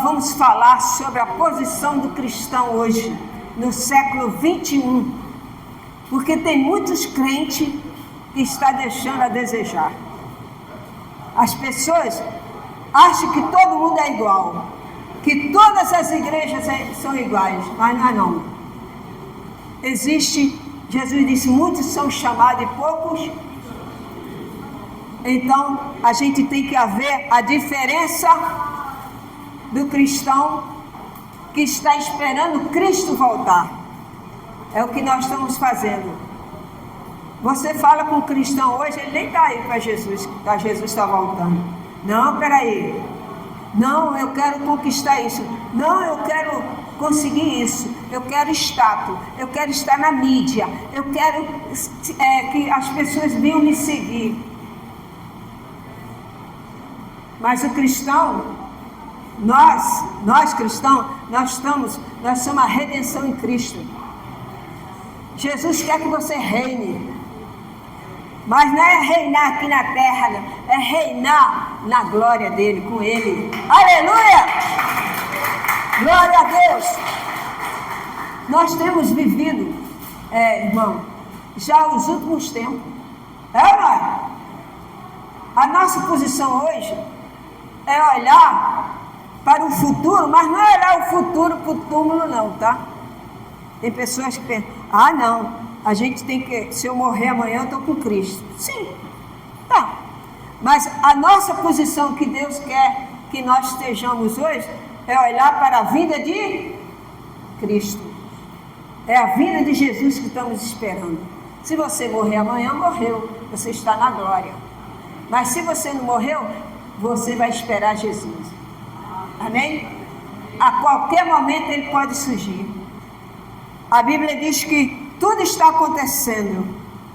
vamos falar sobre a posição do cristão hoje, no século 21, porque tem muitos crentes que estão deixando a desejar. As pessoas acham que todo mundo é igual, que todas as igrejas são iguais, mas não é não. Existe, Jesus disse, muitos são chamados e poucos. Então, a gente tem que haver a diferença do cristão que está esperando Cristo voltar. É o que nós estamos fazendo. Você fala com o cristão hoje, ele nem está aí para Jesus está voltando. Não, peraí. Não, eu quero conquistar isso. Não, eu quero conseguir isso. Eu quero status. Eu quero estar na mídia. Eu quero que as pessoas venham me seguir. Mas o cristão, nós cristãos, nós somos a redenção em Cristo. Jesus quer que você reine. Mas não é reinar aqui na terra, não. É reinar na glória dele, com ele. Aleluia! Glória a Deus! Nós temos vivido, irmão, já os últimos tempos. A nossa posição hoje é olhar para o futuro, mas não é olhar o futuro para o túmulo não, tá? Tem pessoas que pensam, não. A gente tem que, se eu morrer amanhã, eu estou com Cristo. Sim, tá. Mas a nossa posição que Deus quer que nós estejamos hoje é olhar para a vinda de Cristo. É a vinda de Jesus que estamos esperando. Se você morrer amanhã, morreu. Você está na glória. Mas se você não morreu, você vai esperar Jesus. Amém? A qualquer momento ele pode surgir. A Bíblia diz que tudo está acontecendo.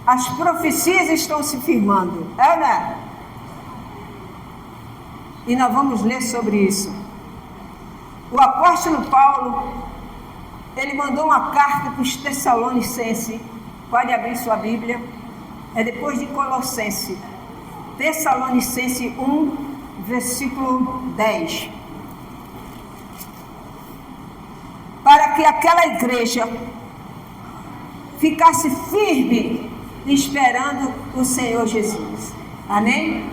As profecias estão se firmando. É ou não é? E nós vamos ler sobre isso. O apóstolo Paulo, ele mandou uma carta para os Tessalonicenses. Pode abrir sua Bíblia. É depois de Colossenses. Tessalonicenses 1, versículo 10. Para que aquela igreja ficasse firme esperando o Senhor Jesus. Amém?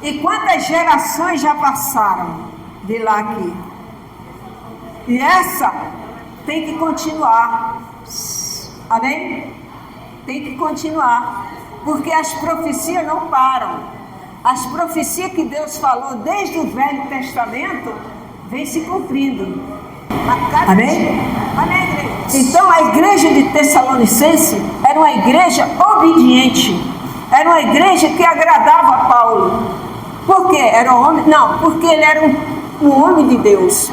E quantas gerações já passaram de lá aqui? E essa tem que continuar. Amém? Tem que continuar. Porque as profecias não param. As profecias que Deus falou desde o Velho Testamento vem se cumprindo. Amém? Amém, igreja? Então a igreja de Tessalonicense era uma igreja obediente. Era uma igreja que agradava a Paulo. Por quê? Era um homem? Não, porque ele era um homem de Deus.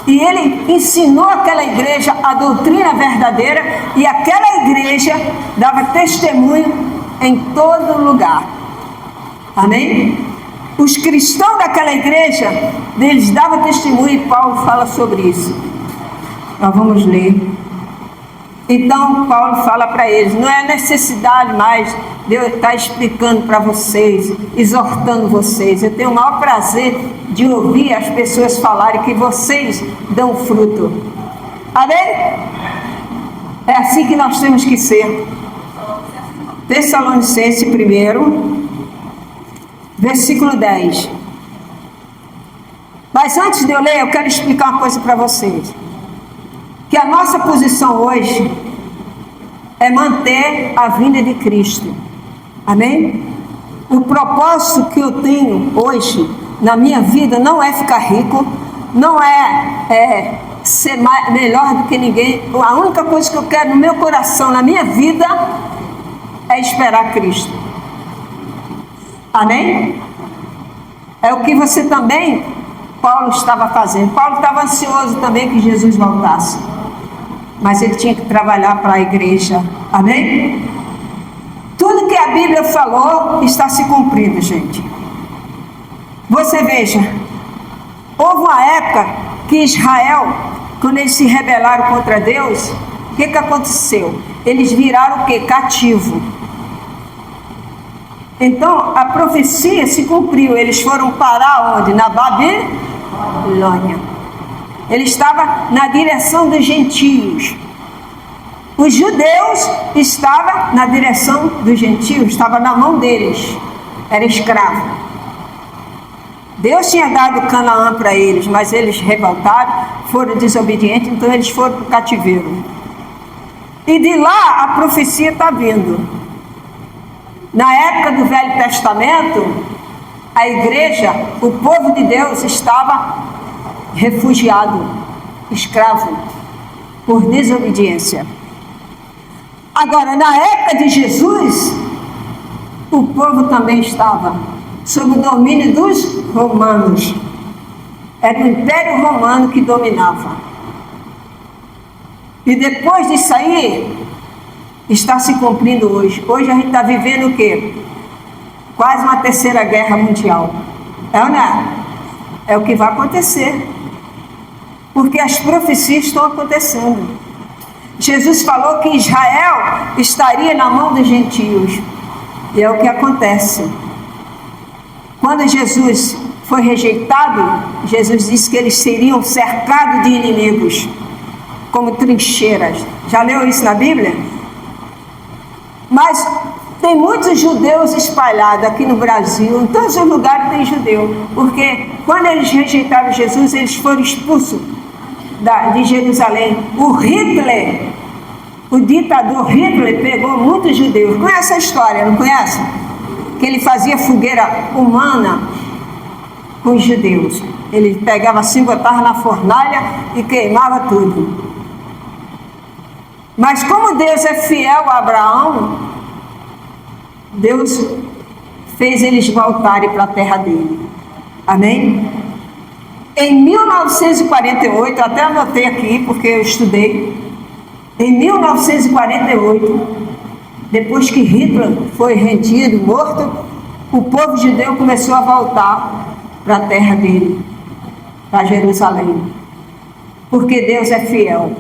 E ele ensinou aquela igreja a doutrina verdadeira. E aquela igreja dava testemunho em todo lugar. Amém? Os cristãos daquela igreja, eles davam testemunho e Paulo fala sobre isso. Nós vamos ler. Então Paulo fala para eles, não é necessidade mais de eu estar explicando para vocês, exortando vocês. Eu tenho o maior prazer de ouvir as pessoas falarem que vocês dão fruto. Amém? É assim que nós temos que ser. Tessalonicenses 1, versículo 10. Mas antes de eu ler, eu quero explicar uma coisa para vocês. Que a nossa posição hoje é manter a vinda de Cristo. Amém? O propósito que eu tenho hoje na minha vida não é ficar rico, não é ser melhor do que ninguém. A única coisa que eu quero no meu coração, na minha vida, é esperar Cristo. Amém? É o que você também, Paulo estava fazendo. Paulo estava ansioso também que Jesus voltasse. Mas ele tinha que trabalhar para a igreja. Amém? Tudo que a Bíblia falou está se cumprindo, gente. Você veja, houve uma época que Israel, quando eles se rebelaram contra Deus, o que aconteceu? Eles viraram o quê? Cativo. Então a profecia se cumpriu. Eles foram parar onde? Na Babilônia. Ele estava na direção dos gentios. Os judeus estavam na direção dos gentios, estava na mão deles, era escravo. Deus tinha dado Canaã para eles, mas eles revoltaram, foram desobedientes, então eles foram para o cativeiro. E de lá a profecia está vindo. Na época do Velho Testamento, a igreja, o povo de Deus estava refugiado, escravo, por desobediência. Agora, na época de Jesus, o povo também estava sob o domínio dos romanos. Era o Império Romano que dominava. E depois disso aí, está se cumprindo hoje. Hoje a gente está vivendo o quê? Quase uma terceira guerra mundial. É ou não é? É o que vai acontecer. Porque as profecias estão acontecendo. Jesus falou que Israel estaria na mão dos gentios. E é o que acontece. Quando Jesus foi rejeitado, Jesus disse que eles seriam cercados de inimigos, como trincheiras. Já leu isso na Bíblia? Mas tem muitos judeus espalhados aqui no Brasil, em todos os lugares tem judeu. Porque quando eles rejeitaram Jesus, eles foram expulsos de Jerusalém. O Hitler, o ditador Hitler, pegou muitos judeus. Conhece a história, não conhece? Que ele fazia fogueira humana com os judeus. Ele pegava assim, botava na fornalha e queimava tudo. Mas como Deus é fiel a Abraão, Deus fez eles voltarem para a terra dele. Amém? Em 1948, até anotei aqui porque eu estudei. Em 1948, depois que Hitler foi rendido, morto, o povo judeu começou a voltar para a terra dele, para Jerusalém. Porque Deus é fiel.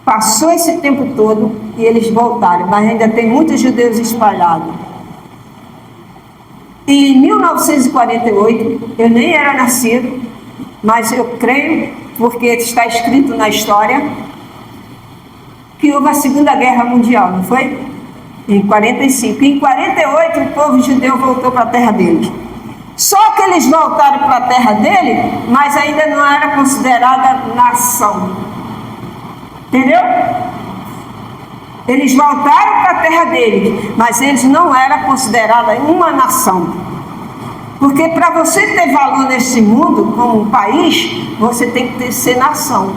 Passou esse tempo todo e eles voltaram, mas ainda tem muitos judeus espalhados. E em 1948, eu nem era nascido, mas eu creio, porque está escrito na história, que houve a Segunda Guerra Mundial, não foi? Em 45. Em 48, o povo judeu voltou para a terra deles. Só que eles voltaram para a terra dele, mas ainda não era considerada nação. Entendeu? Eles voltaram para a terra deles, mas eles não eram considerados uma nação. Porque para você ter valor nesse mundo, como um país, você tem que ser nação.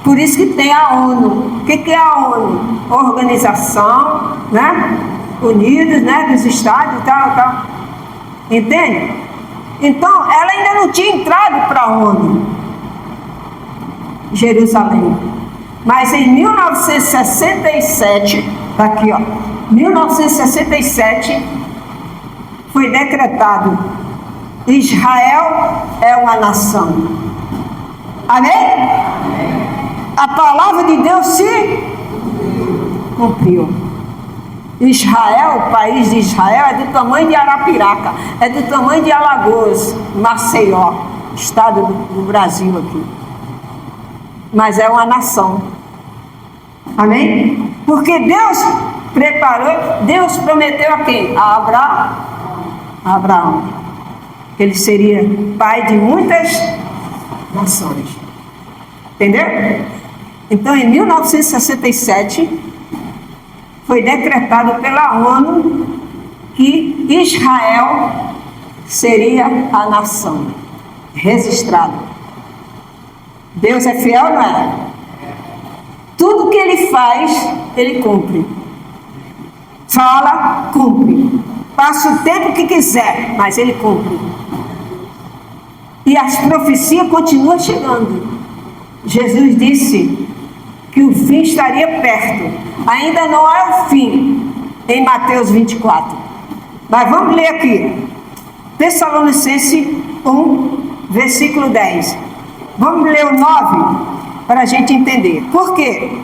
Por isso que tem a ONU. O que é a ONU? Organização, né? Unidos, né? Dos Estados e tal. Entende? Então, ela ainda não tinha entrado para a ONU, Jerusalém. Mas em 1967, está aqui, ó, 1967, foi decretado: Israel é uma nação. Amém? A palavra de Deus se cumpriu. Israel, o país de Israel, é do tamanho de Arapiraca, é do tamanho de Alagoas, Maceió, estado do Brasil aqui. Mas é uma nação. Amém? Porque Deus preparou, Deus prometeu a quem? A Abraão. Que ele seria pai de muitas nações. Entendeu? Então, em 1967, foi decretado pela ONU que Israel seria a nação registrada. Deus é fiel, não é? Tudo que ele faz, ele cumpre. Fala, cumpre. Passa o tempo que quiser, mas ele cumpre. E as profecias continuam chegando. Jesus disse que o fim estaria perto. Ainda não é o fim, em Mateus 24. Mas vamos ler aqui. Tessalonicenses 1, versículo 10. Vamos ler o 9 para a gente entender. Por quê?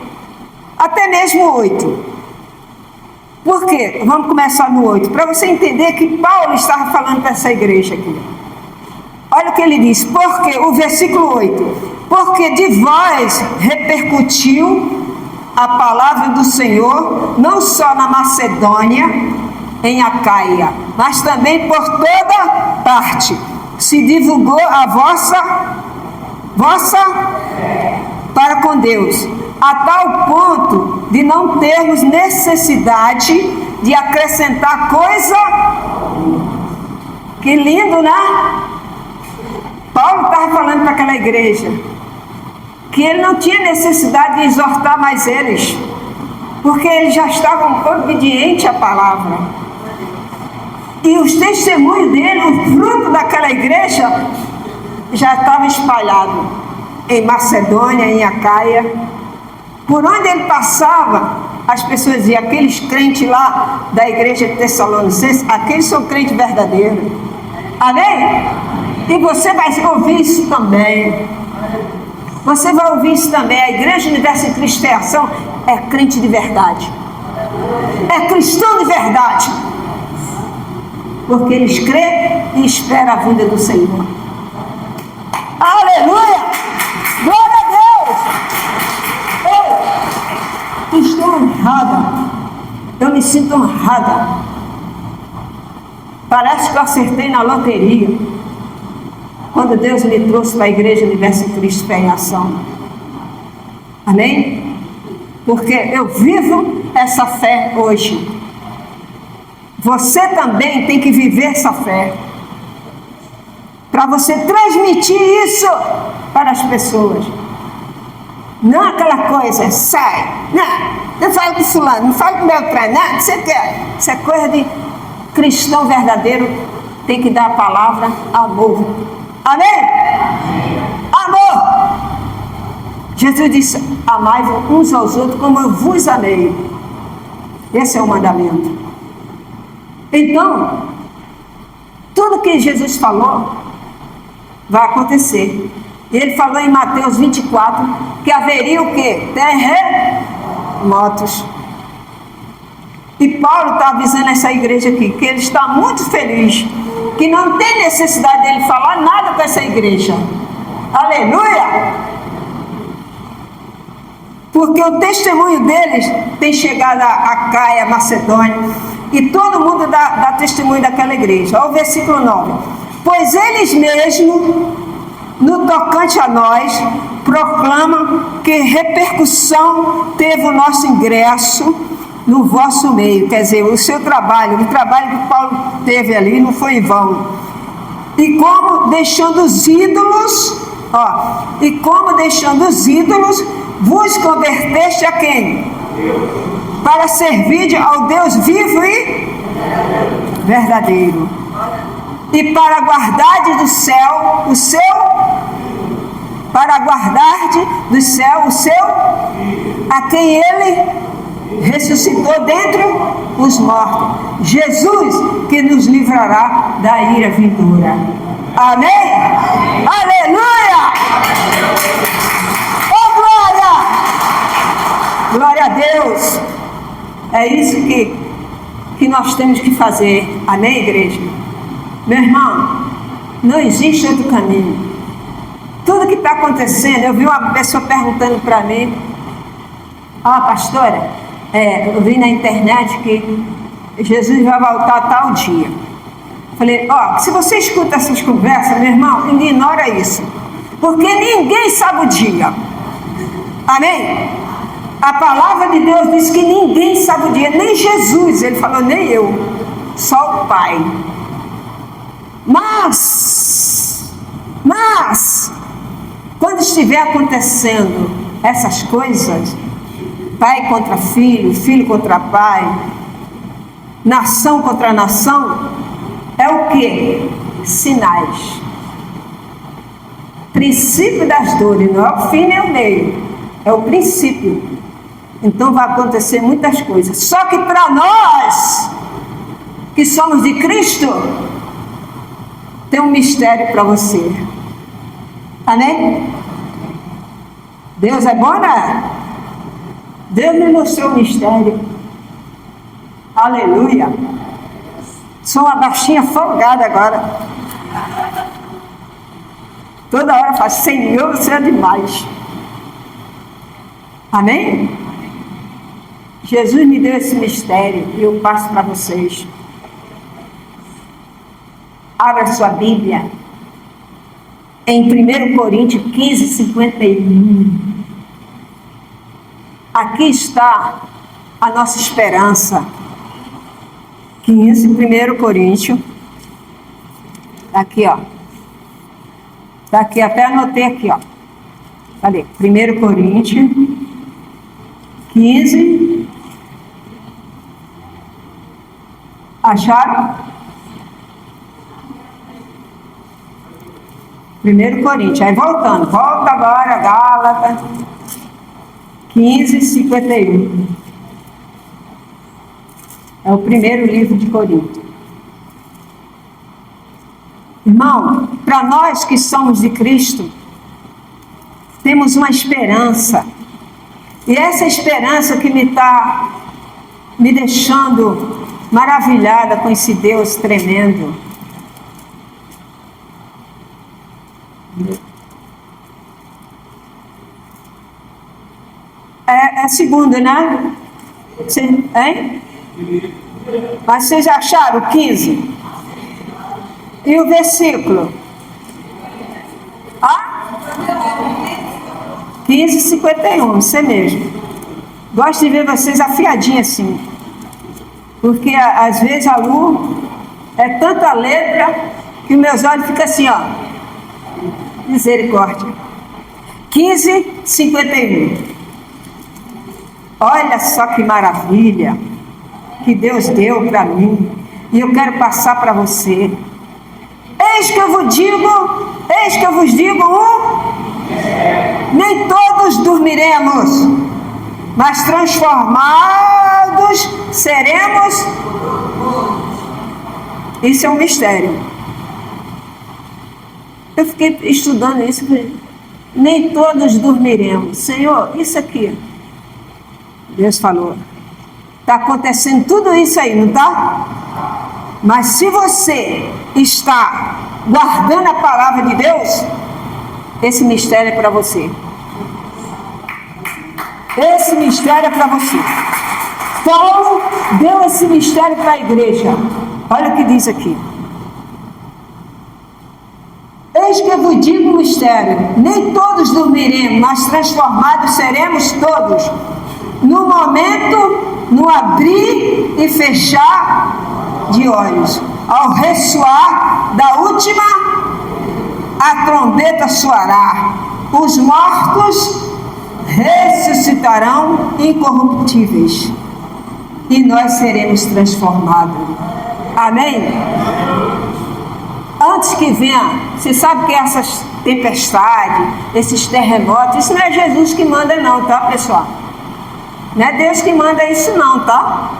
Até mesmo o 8. Por quê? Vamos começar no 8. Para você entender que Paulo estava falando para essa igreja aqui. Olha o que ele diz, porque, o versículo 8, porque de vós repercutiu a palavra do Senhor, não só na Macedônia, em Acaia, mas também por toda parte. Se divulgou a vossa para com Deus, a tal ponto de não termos necessidade de acrescentar coisa. Que lindo, né? Paulo estava falando para aquela igreja que ele não tinha necessidade de exortar mais eles, porque eles já estavam obedientes à palavra. E os testemunhos dele, o fruto daquela igreja, já estava espalhado em Macedônia, em Acaia. Por onde ele passava, as pessoas diziam, aqueles crentes lá da igreja de Tessalonicenses, aqueles são crentes verdadeiros. Amém? E você vai ouvir isso também. Você vai ouvir isso também. A Igreja Universo em Cristo em Ação é crente de verdade. É cristão de verdade. Porque eles creem e esperam a vinda do Senhor. Aleluia! Glória a Deus! Eu estou honrada. Eu me sinto honrada. Parece que eu acertei na loteria quando Deus me trouxe para a Igreja Universo em Cristo em Ação. Amém? Porque eu vivo essa fé hoje. Você também tem que viver essa fé, para você transmitir isso para as pessoas. Não aquela coisa, sai, não fala com fulano, não fala com Beltrano, não sei o que. Isso é coisa de cristão verdadeiro, tem que dar a palavra amor. Amém? Amor! Jesus disse, amai-vos uns aos outros como eu vos amei. Esse é o mandamento. Então, tudo que Jesus falou vai acontecer. Ele falou em Mateus 24 que haveria o quê? Terremotos. E Paulo está avisando essa igreja aqui que ele está muito feliz, que não tem necessidade dele falar nada com essa igreja. Aleluia! Porque o testemunho deles tem chegado a Caia, Macedônia, e todo mundo dá testemunho daquela igreja. Olha o versículo 9. Pois eles mesmos, no tocante a nós, proclamam que repercussão teve o nosso ingresso no vosso meio. Quer dizer, o seu trabalho, o trabalho que Paulo teve ali não foi em vão. E como deixando os ídolos, vos converteste a quem? Para servir ao Deus vivo e verdadeiro. E para guardar do céu o seu, a quem ele ressuscitou dentre os mortos. Jesus, que nos livrará da ira vindoura. Amém? Aleluia! Oh, glória! Glória a Deus! É isso que nós temos que fazer. Amém, igreja? Meu irmão, não existe outro caminho. Tudo que está acontecendo, eu vi uma pessoa perguntando para mim, pastora, eu vi na internet que Jesus vai voltar tal dia. Falei, se você escuta essas conversas, meu irmão, ignora isso. Porque ninguém sabe o dia. Amém? A palavra de Deus diz que ninguém sabe o dia, nem Jesus, ele falou, nem eu, só o Pai. Mas, quando estiver acontecendo essas coisas, pai contra filho, filho contra pai, nação contra nação, é o que? Sinais. Princípio das dores, não é o fim nem o meio, é o princípio. Então vai acontecer muitas coisas. Só que para nós, que somos de Cristo, tem um mistério para você. Amém? Deus é bom, né? Deus me mostrou o mistério. Aleluia. Sou uma baixinha folgada agora. Toda hora fala, Senhor, você é demais. Amém? Jesus me deu esse mistério e eu passo para vocês. Abra sua Bíblia em 1 Coríntios 15, 51. Aqui está a nossa esperança. 15, 1 Coríntios. Aqui, ó. Está aqui, até anotei aqui, ó. Cadê? 1 Coríntios 15. Acharam? 1 Coríntios. Aí voltando. Volta agora, Gálatas 15, 51. É o primeiro livro de Coríntios. Irmão, para nós que somos de Cristo, temos uma esperança. E essa esperança que me está me deixando maravilhada com esse Deus tremendo. É segunda, né? Hein? Mas vocês acharam o 15? E o versículo? 15, 51, você mesmo. Gosto de ver vocês afiadinhos assim. Porque às vezes a luz é tanta letra que meus olhos ficam assim, ó. Misericórdia. 15, 51. Olha só que maravilha que Deus deu para mim. E eu quero passar para você. Eis que eu vos digo nem todos dormiremos, mas transformados seremos. Isso é um mistério. Eu fiquei estudando isso. Nem todos dormiremos. Senhor, isso aqui. Deus falou. Está acontecendo tudo isso aí, não está? Mas se você está guardando a palavra de Deus, esse mistério é para você. Esse mistério é para você. Paulo deu esse mistério para a igreja. Olha o que diz aqui. Eis que eu vos digo um mistério. Nem todos dormiremos, mas transformados seremos todos. No momento, no abrir e fechar de olhos, ao ressoar da última, a trombeta soará, os mortos ressuscitarão incorruptíveis, e nós seremos transformados. Amém? Antes que venha, você sabe que essas tempestades, esses terremotos, isso não é Jesus que manda não, tá, pessoal? Não é Deus que manda isso não, tá?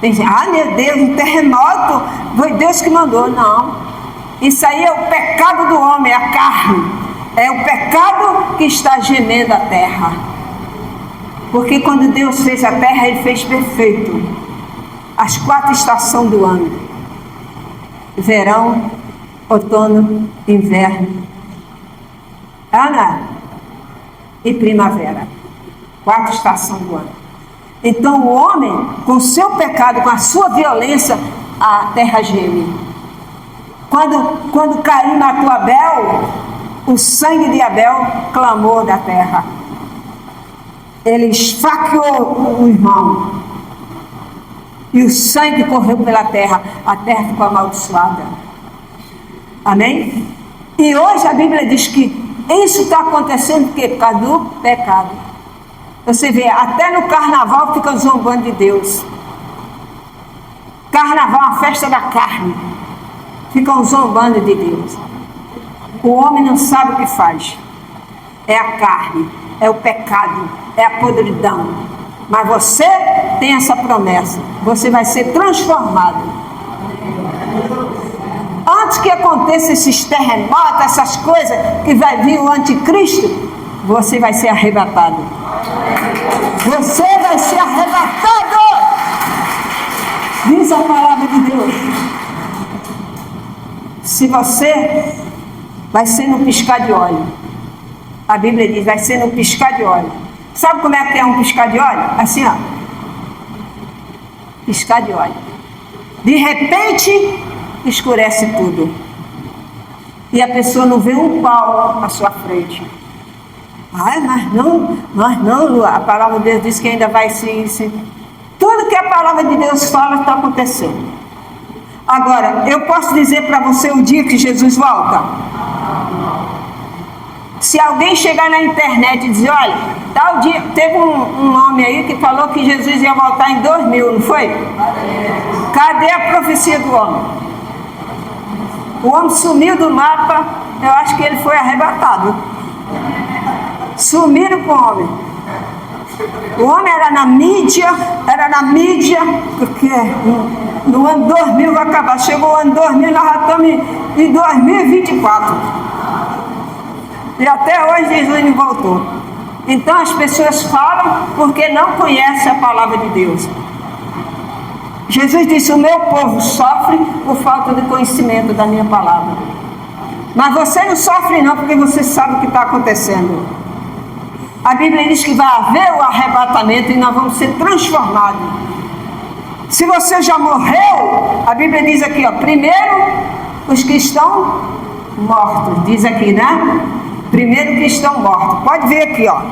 Tem gente, meu Deus, um terremoto, foi Deus que mandou. Não. Isso aí é o pecado do homem, é a carne. É o pecado que está gemendo a terra. Porque quando Deus fez a terra, Ele fez perfeito. As 4 estações do ano. Verão, outono, inverno, e primavera. 4 estações do ano. Então o homem, com o seu pecado, com a sua violência, a terra geme. Quando Caim matou Abel, o sangue de Abel clamou da terra. Ele esfaqueou o irmão. E o sangue correu pela terra. A terra ficou amaldiçoada. Amém? E hoje a Bíblia diz que isso está acontecendo porque por causa do pecado. Você vê, até no carnaval ficam zombando de Deus. Carnaval é uma festa da carne. Ficam zombando de Deus. O homem não sabe o que faz. É a carne, é o pecado, é a podridão. Mas você tem essa promessa. Você vai ser transformado. Antes que aconteça esses terremotos, essas coisas, que vai vir o anticristo, você vai ser arrebatado. Você vai ser arrebatado. Diz a palavra de Deus. Se você Vai ser no piscar de olho. A Bíblia diz, vai ser no piscar de olho. Sabe como é que é um piscar de olho? Assim, ó. Piscar de olho. De repente, escurece tudo. E a pessoa não vê um pau à sua frente. Ai, mas não, Lu, a palavra de Deus diz que ainda vai se... Tudo que a palavra de Deus fala está acontecendo. Agora, eu posso dizer para você o dia que Jesus volta? Se alguém chegar na internet e dizer, olha, tal dia, teve um homem aí que falou que Jesus ia voltar em 2000, não foi? Cadê a profecia do homem? O homem sumiu do mapa, eu acho que ele foi arrebatado. Sumiram com o homem. O homem era na mídia, porque no ano 2000 vai acabar. Chegou o ano 2000, nós já estamos em 2024. E até hoje Jesus não voltou. Então as pessoas falam porque não conhecem a palavra de Deus. Jesus disse, o meu povo sofre por falta de conhecimento da minha palavra. Mas você não sofre não, porque você sabe o que está acontecendo. A Bíblia diz que vai haver o arrebatamento e nós vamos ser transformados. Se você já morreu, a Bíblia diz aqui, ó, primeiro os que estão mortos, diz aqui, né? Primeiro que estão mortos. Pode ver aqui, ó.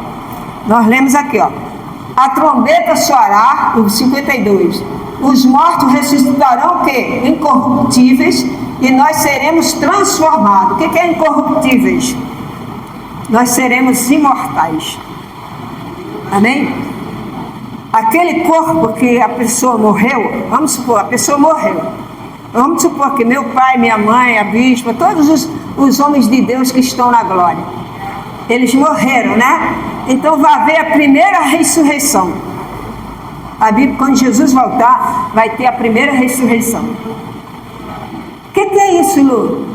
Nós lemos aqui, ó. A trombeta soará, o 52. Os mortos ressuscitarão o quê? Incorruptíveis, e nós seremos transformados. O que é incorruptíveis? Nós seremos imortais. Amém? Aquele corpo que a pessoa morreu, vamos supor, a pessoa morreu. Vamos supor que meu pai, minha mãe, a bispa, todos os homens de Deus que estão na glória, eles morreram, né? Então vai haver a primeira ressurreição. A Bíblia, quando Jesus voltar, vai ter a primeira ressurreição. O que é isso, Lu?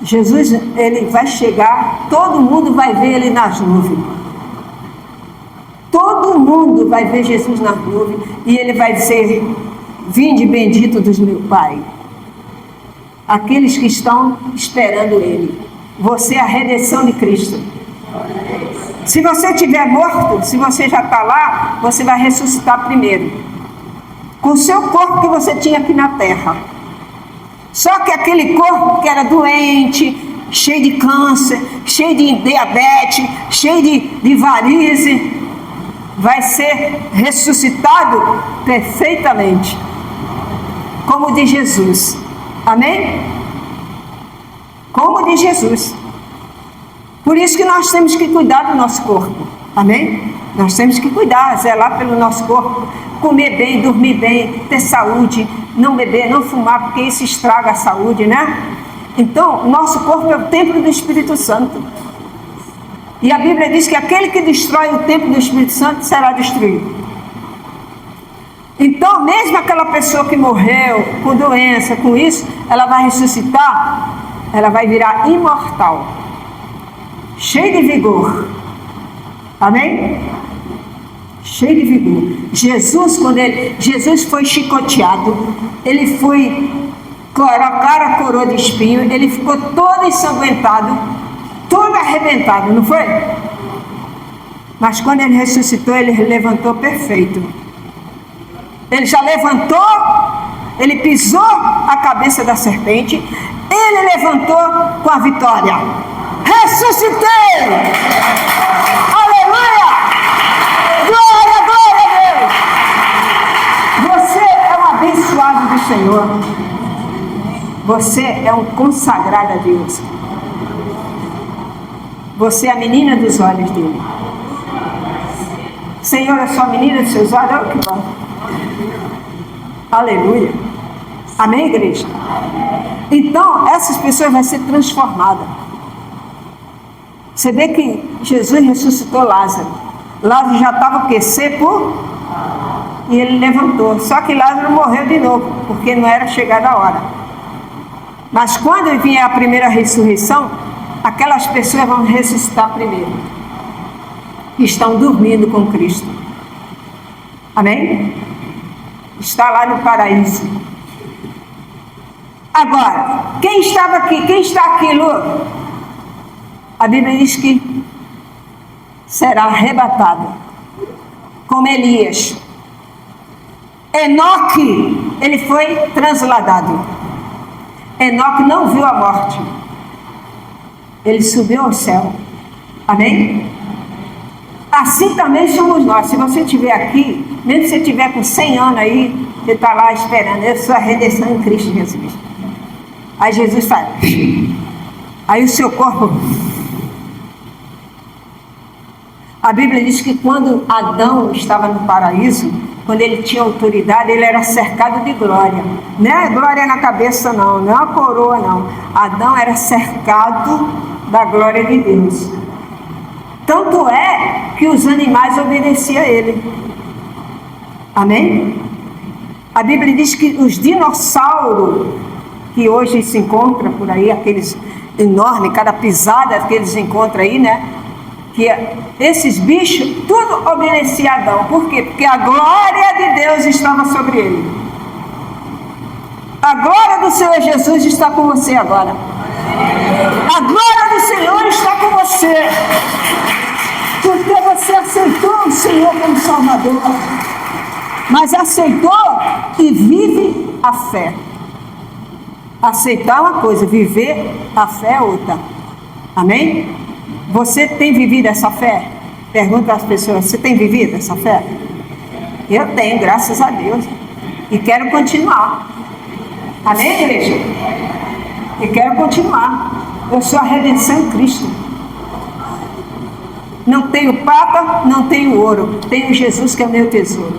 Jesus, ele vai chegar, todo mundo vai ver ele nas nuvens. Todo mundo vai ver Jesus nas nuvens e ele vai dizer, vinde bendito dos meu Pai. Aqueles que estão esperando ele. Você é a redenção de Cristo. Se você estiver morto, se você já está lá, você vai ressuscitar primeiro. Com o seu corpo que você tinha aqui na terra. Só que aquele corpo que era doente, cheio de câncer, cheio de diabetes, cheio de varize, vai ser ressuscitado perfeitamente, como de Jesus. Amém? Como de Jesus. Por isso que nós temos que cuidar do nosso corpo. Amém? Nós temos que cuidar, zelar pelo nosso corpo, comer bem, dormir bem, ter saúde, não beber, não fumar, porque isso estraga a saúde, né? Então, nosso corpo é o templo do Espírito Santo. E a Bíblia diz que aquele que destrói o templo do Espírito Santo será destruído. Então, mesmo aquela pessoa que morreu com doença, com isso, ela vai ressuscitar, ela vai virar imortal, cheio de vigor. Amém? Cheio de vigor. Jesus foi chicoteado, ele foi colocar a coroa de espinho, ele ficou todo ensanguentado, todo arrebentado, não foi? Mas quando ele ressuscitou, ele levantou perfeito. Ele já levantou, ele pisou a cabeça da serpente, ele levantou com a vitória. Ressuscitei! Aleluia! Glória, glória a Deus! Você é um abençoado do Senhor. Você é um consagrado a Deus. Você é a menina dos olhos dele. Senhor, eu sou a menina dos seus olhos. Olha que bom. Aleluia. Amém, igreja? Então, essas pessoas vão ser transformadas. Você vê que Jesus ressuscitou Lázaro. Lázaro já estava o quê? Seco. E ele levantou. Só que Lázaro morreu de novo, porque não era chegada a hora. Mas quando vier a primeira ressurreição, aquelas pessoas vão ressuscitar primeiro. Que estão dormindo com Cristo. Amém? Está lá no paraíso. Agora, quem estava aqui? Quem está aqui, Lu? A Bíblia diz que será arrebatado, como Elias. Enoque, ele foi transladado. Enoque não viu a morte. Ele subiu ao céu. Amém? Assim também somos nós. Se você estiver aqui, mesmo se você estiver com 100 anos aí, você está lá esperando. Eu sou a redenção em Cristo Jesus. Aí Jesus fala. Aí o seu corpo... A Bíblia diz que quando Adão estava no paraíso, quando ele tinha autoridade, ele era cercado de glória. Não é glória na cabeça não, não é a coroa não. Adão era cercado da glória de Deus. Tanto é que os animais obedeciam a ele. Amém? A Bíblia diz que os dinossauros, que hoje se encontram por aí, aqueles enormes, cada pisada que eles encontram aí, né? Que esses bichos, tudo obedecia a Adão. Por quê? Porque a glória de Deus estava sobre ele. A glória do Senhor Jesus está com você agora. A glória do Senhor está com você. Porque você aceitou o Senhor como Salvador. Mas aceitou e vive a fé. Aceitar é uma coisa, viver a fé é outra. Amém? Você tem vivido essa fé? Pergunta às pessoas, você tem vivido essa fé? Eu tenho, graças a Deus. E quero continuar. Amém, igreja? E quero continuar. Eu sou a redenção em Cristo. Não tenho prata, não tenho ouro. Tenho Jesus que é o meu tesouro.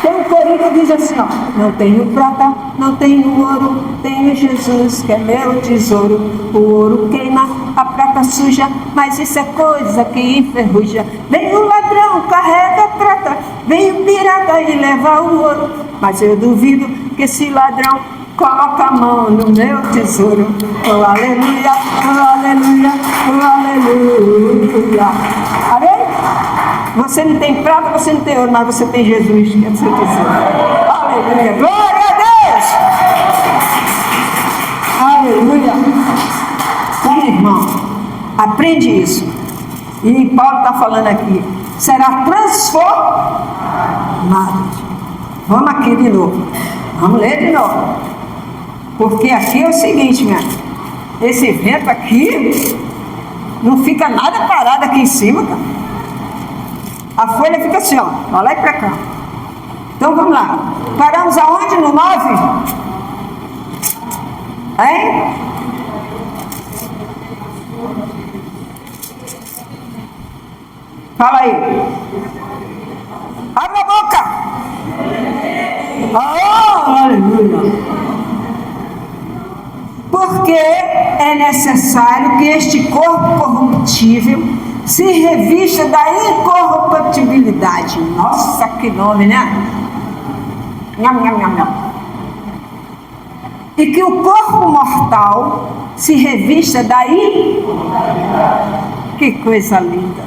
Tem um corinho que diz assim, ó: não tenho prata, não tenho ouro, tenho Jesus que é meu tesouro. O ouro queima, a prata suja, mas isso é coisa que enferruja. Vem o ladrão, carrega a prata, vem o pirata e leva o ouro. Mas eu duvido que esse ladrão coloca a mão no meu tesouro. Oh aleluia, oh aleluia, oh aleluia. Amém? Você não tem prata, você não tem ouro, mas você tem Jesus, que é o seu tesouro. Aleluia, glória a Deus. Aleluia. Então, irmão, aprende isso. E Paulo está falando aqui, será transformado. Vamos aqui de novo. Vamos ler de novo. Porque aqui é o seguinte, minha, esse vento aqui não fica nada parado aqui em cima, cara. A folha fica assim, ó, pra lá e pra cá. Então vamos lá. Paramos aonde? No 9? Hein? Fala aí. Abre a boca. Oh, aleluia. Porque é necessário que este corpo corruptível se revista da incorruptibilidade. Nossa, que nome, né? Nham, nham, nham, nham. E que o corpo mortal se revista da imortalidade. Que coisa linda.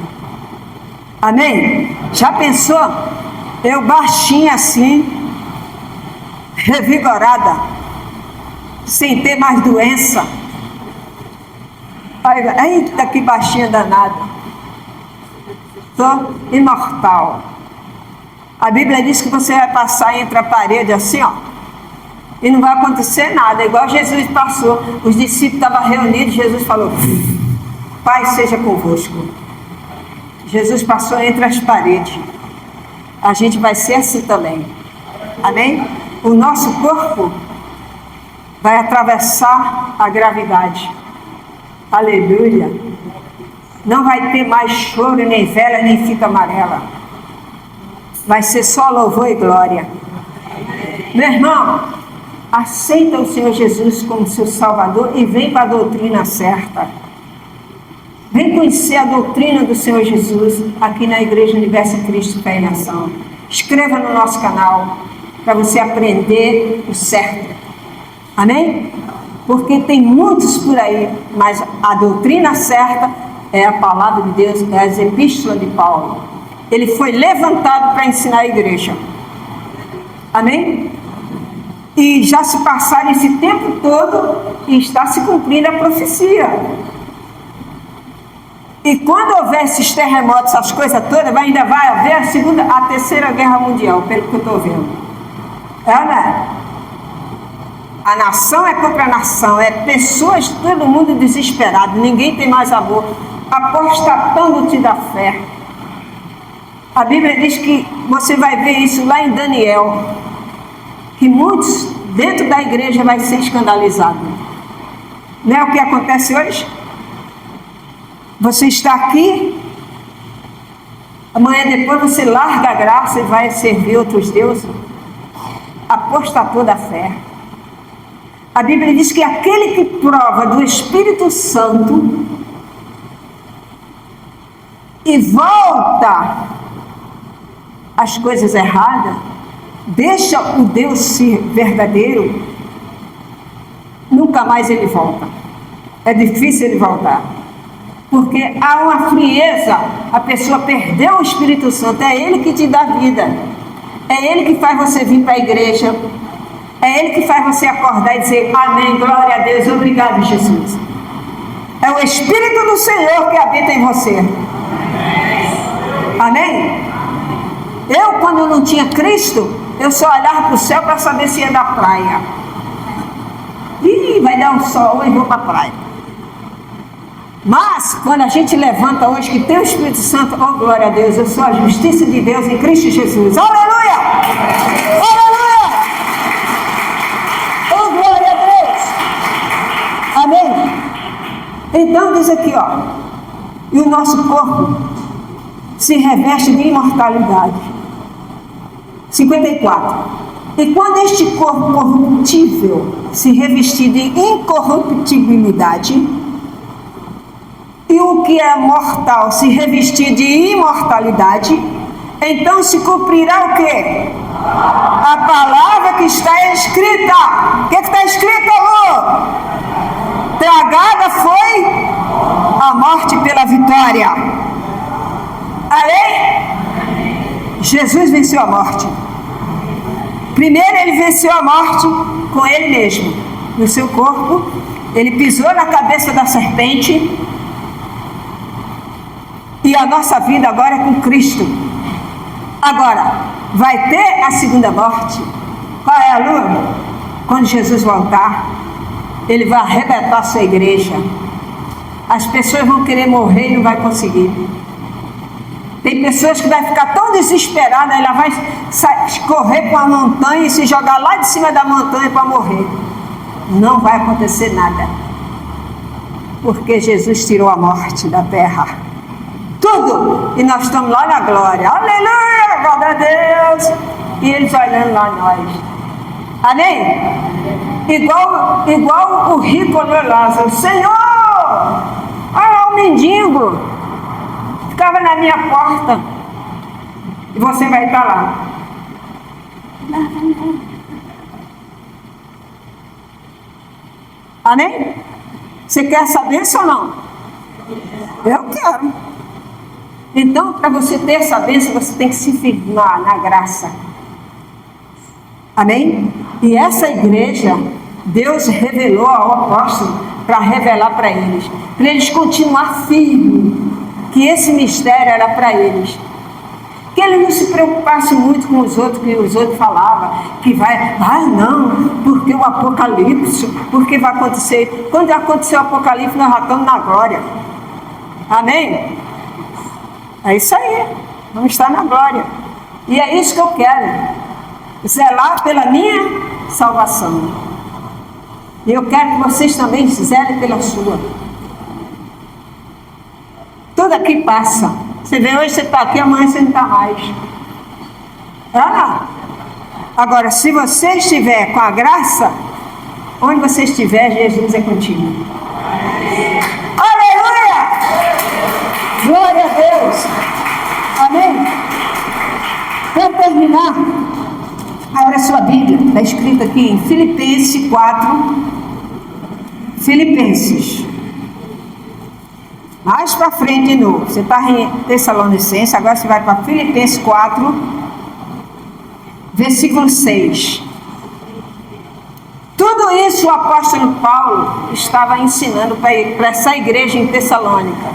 Amém? Já pensou? Eu baixinha assim, revigorada, sem ter mais doença. Eita, que baixinha danada. Estou imortal. A Bíblia diz que você vai passar entre a parede assim, ó, e não vai acontecer nada, igual Jesus passou. Os discípulos estavam reunidos, Jesus falou: Pai seja convosco. Jesus passou entre as paredes. A gente vai ser assim também. Amém? O nosso corpo vai atravessar a gravidade. Aleluia. Não vai ter mais choro, nem vela, nem fita amarela. Vai ser só louvor e glória. Meu irmão, aceita o Senhor Jesus como seu Salvador e vem para a doutrina certa. Vem conhecer a doutrina do Senhor Jesus aqui na Igreja Universo em Cristo Fé em Ação. Inscreva no nosso canal para você aprender o certo. Amém? Porque tem muitos por aí, mas a doutrina certa é a palavra de Deus, é as epístolas de Paulo. Ele foi levantado para ensinar a igreja. Amém? E já se passaram esse tempo todo e está se cumprindo a profecia. E quando houver esses terremotos, essas coisas todas, ainda vai haver a terceira guerra mundial, pelo que eu estou vendo. Né? A nação é contra a nação, é pessoas, todo mundo desesperado, ninguém tem mais amor, apostatando-te da fé. A Bíblia diz que você vai ver isso lá em Daniel, que muitos dentro da igreja vai ser escandalizados. Não é o que acontece hoje? Você está aqui, amanhã depois você larga a graça e vai servir outros deuses. Apostatou da fé. A Bíblia diz que aquele que prova do Espírito Santo e volta às coisas erradas, deixa o Deus ser verdadeiro, nunca mais ele volta. É difícil ele voltar. Porque há uma frieza, a pessoa perdeu o Espírito Santo, é Ele que te dá vida, é Ele que faz você vir para a igreja, é Ele que faz você acordar e dizer amém, glória a Deus, obrigado Jesus. É o Espírito do Senhor que habita em você. Amém? Eu, quando não tinha Cristo, eu só olhava para o céu para saber se ia dar praia. Ih, vai dar um sol, eu vou para a praia. Mas, quando a gente levanta hoje que tem o Espírito Santo, oh glória a Deus, eu sou a justiça de Deus em Cristo Jesus. Aleluia! Aleluia! Oh glória a Deus! Amém? Então diz aqui, ó, e o nosso corpo se reveste de imortalidade. 54. E quando este corpo corruptível se revestir de incorruptibilidade, e o que é mortal se revestir de imortalidade, então se cumprirá o quê? A palavra que está escrita. O que está escrito, amor? Tragada foi a morte pela vitória. Amém? Jesus venceu a morte. Primeiro ele venceu a morte com ele mesmo, no seu corpo. Ele pisou na cabeça da serpente. E a nossa vida agora é com Cristo. Agora, vai ter a segunda morte. Qual é a lua? Quando Jesus voltar, Ele vai arrebentar a sua igreja. As pessoas vão querer morrer e não vai conseguir. Tem pessoas que vão ficar tão desesperadas, ela vai correr para a montanha e se jogar lá de cima da montanha para morrer. Não vai acontecer nada. Porque Jesus tirou a morte da terra. Tudo, e nós estamos lá na glória, aleluia, glória a Deus, e eles olhando lá nós, amém? Igual o rico olhou Lázaro, Senhor, olha o mendigo, ficava na minha porta, e você vai estar lá. Amém? Você quer saber isso ou não? Eu quero. Então, para você ter essa bênção, você tem que se firmar na graça. Amém? E essa igreja, Deus revelou ao apóstolo para revelar para eles continuar firmes, que esse mistério era para eles. Que ele não se preocupasse muito com os outros, que os outros falavam, que vai, não, porque o Apocalipse, porque vai acontecer. Quando acontecer o Apocalipse, nós já estamos na glória. Amém? É isso aí, vamos estar na glória. E é isso que eu quero, zelar pela minha salvação. E eu quero que vocês também zelem pela sua. Tudo aqui passa. Você vê, hoje você está aqui, amanhã você não está mais. Agora, se você estiver com a graça, onde você estiver, Jesus é contigo. Glória a Deus. Amém? Para terminar, abra sua Bíblia. Está escrito aqui em Filipenses 4. Filipenses. Mais para frente de novo. Você está em Tessalonicenses, agora você vai para Filipenses 4, versículo 6. Tudo isso o apóstolo Paulo estava ensinando para essa igreja em Tessalônica.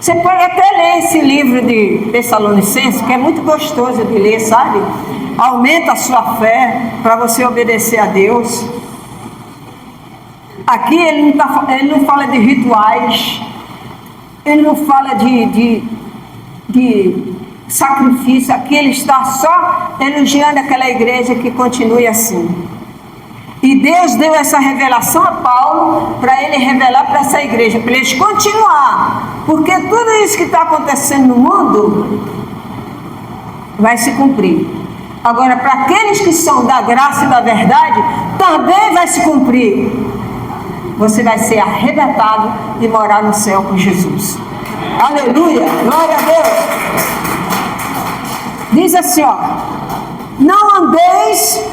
Você pode até ler esse livro de Tessalonicenses, que é muito gostoso de ler, sabe? Aumenta a sua fé para você obedecer a Deus. Aqui ele não fala de rituais, ele não fala de sacrifício. Aqui ele está só elogiando aquela igreja que continue assim. E Deus deu essa revelação a Paulo para ele revelar para essa igreja, para eles continuar. Porque tudo isso que está acontecendo no mundo vai se cumprir. Agora, para aqueles que são da graça e da verdade, também vai se cumprir. Você vai ser arrebatado e morar no céu com Jesus. Aleluia! Glória a Deus! Diz assim, ó: não andeis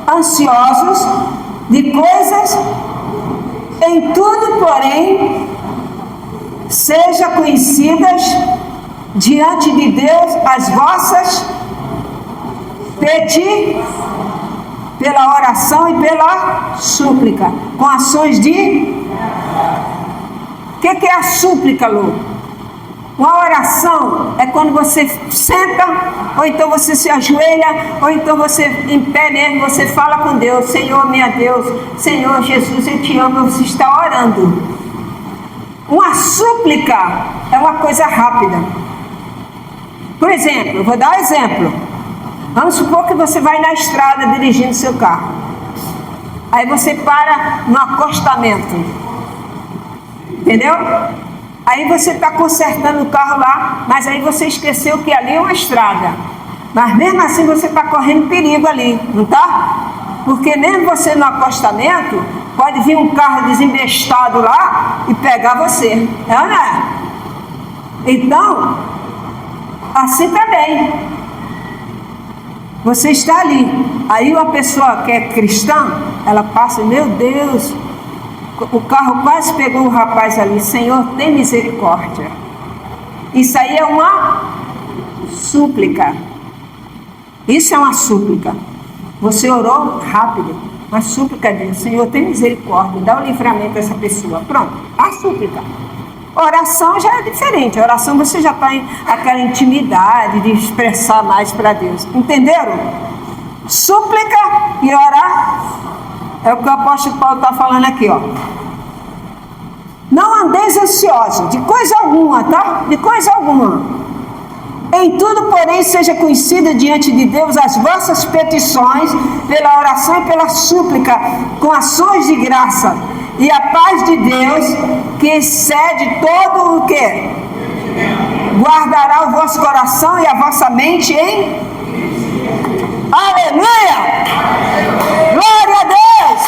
ansiosos de coisas, em tudo, porém, seja conhecidas diante de Deus as vossas petições pela oração e pela súplica, com ações de... O que é a súplica, Lu? Uma oração é quando você senta, ou então você se ajoelha, ou então você em pé mesmo, você fala com Deus: Senhor, meu Deus, Senhor Jesus, eu te amo. Você está orando. Uma súplica é uma coisa rápida. Por exemplo, eu vou dar um exemplo. Vamos supor que você vai na estrada dirigindo seu carro. Aí você para no acostamento. Entendeu? Aí você está consertando o carro lá, mas aí você esqueceu que ali é uma estrada. Mas mesmo assim você está correndo perigo ali, não está? Porque mesmo você no acostamento, pode vir um carro desembestado lá e pegar você. É ou não é? Então, assim também. Você está ali. Aí uma pessoa que é cristã, ela passa: meu Deus, o carro quase pegou o rapaz ali. Senhor, tem misericórdia. Isso aí é uma súplica. Isso é uma súplica. Você orou rápido. Uma súplica de Deus: Senhor, tem misericórdia, dá o livramento a essa pessoa. Pronto, a súplica. Oração já é diferente. A oração você já está em aquela intimidade de expressar mais para Deus. Entenderam? Súplica e orar é o que o apóstolo Paulo está falando aqui, ó. Não andeis ansiosos de coisa alguma, tá? De coisa alguma. Em tudo, porém, seja conhecida diante de Deus as vossas petições pela oração e pela súplica, com ações de graça. E a paz de Deus, que excede todo o que? Guardará o vosso coração e a vossa mente em... Aleluia! Glória a Deus!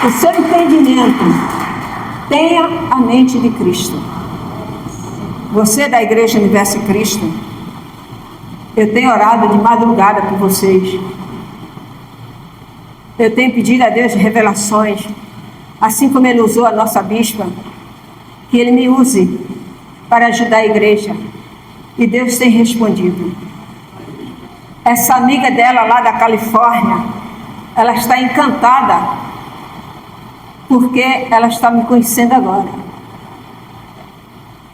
O seu entendimento, tenha a mente de Cristo. Você da Igreja Universo Cristo, eu tenho orado de madrugada por vocês. Eu tenho pedido a Deus revelações, assim como Ele usou a nossa bispa, que Ele me use para ajudar a igreja. E Deus tem respondido. Essa amiga dela lá da Califórnia, ela está encantada, porque ela está me conhecendo agora.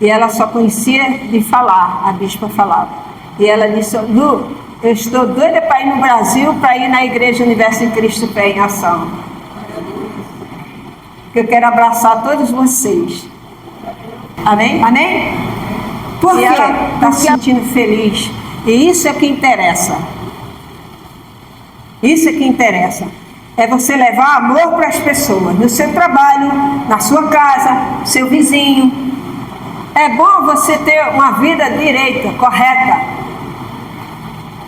E ela só conhecia de falar, a bispa falava. E ela disse: Lu, eu estou doida para ir no Brasil, para ir na Igreja Universo em Cristo Pé em Ação. Eu quero abraçar todos vocês. Amém? Amém? Porque ela está se sentindo feliz. E isso é que interessa. Isso é que interessa. É você levar amor para as pessoas. No seu trabalho, na sua casa, no seu vizinho. É bom você ter uma vida direita, correta.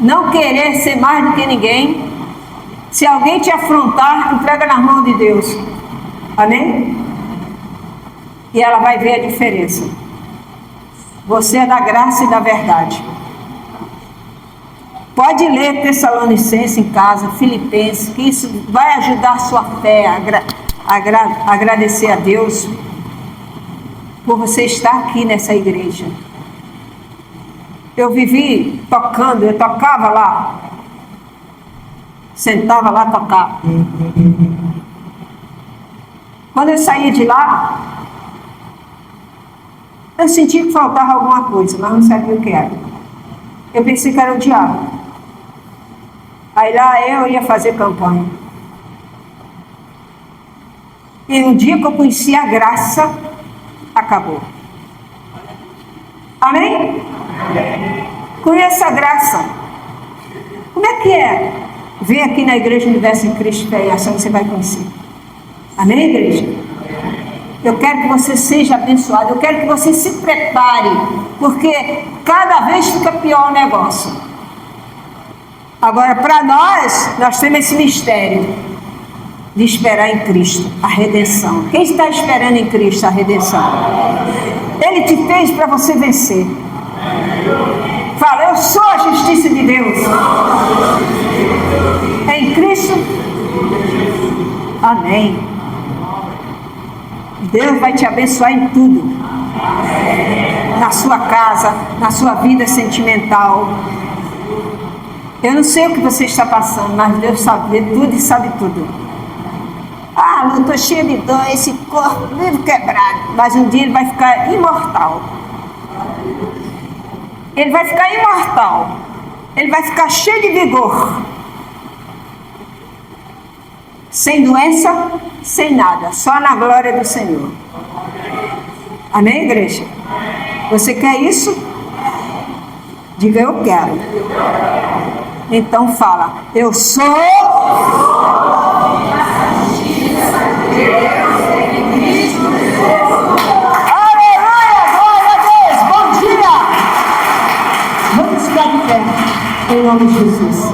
Não querer ser mais do que ninguém. Se alguém te afrontar, entrega nas mãos de Deus. Amém? E ela vai ver a diferença. Você é da graça e da verdade. Pode ler Tessalonicenses em casa, Filipenses, que isso vai ajudar a sua fé a agradecer a Deus por você estar aqui nessa igreja. Eu vivi tocando, eu tocava lá Sentava lá, tocava. Quando eu saía de lá, eu sentia que faltava alguma coisa, mas não sabia o que era. Eu pensei que era o diabo. Aí lá eu ia fazer campanha. E no dia que eu conheci a graça, acabou. Amém? Conheça a graça. Como é que é? Vem aqui na Igreja Universo em Cristo Fé e Ação, você vai conhecer. Amém, igreja? Eu quero que você seja abençoado. Eu quero que você se prepare, porque cada vez fica pior o negócio. Agora, para nós temos esse mistério de esperar em Cristo a redenção. Quem está esperando em Cristo a redenção? Ele te fez para você vencer. Fala, eu sou a justiça de Deus. Em Cristo. Amém. Deus vai te abençoar em tudo. Na sua casa, na sua vida sentimental. Eu não sei o que você está passando, mas Deus sabe tudo e sabe tudo. Ah, eu estou cheia de dor, esse corpo vivo quebrado. Mas um dia ele vai ficar imortal. Ele vai ficar imortal. Ele vai ficar cheio de vigor. Sem doença, sem nada. Só na glória do Senhor. Amém, igreja? Você quer isso? Diga, eu quero. Então fala, eu sou... Em nome de Jesus.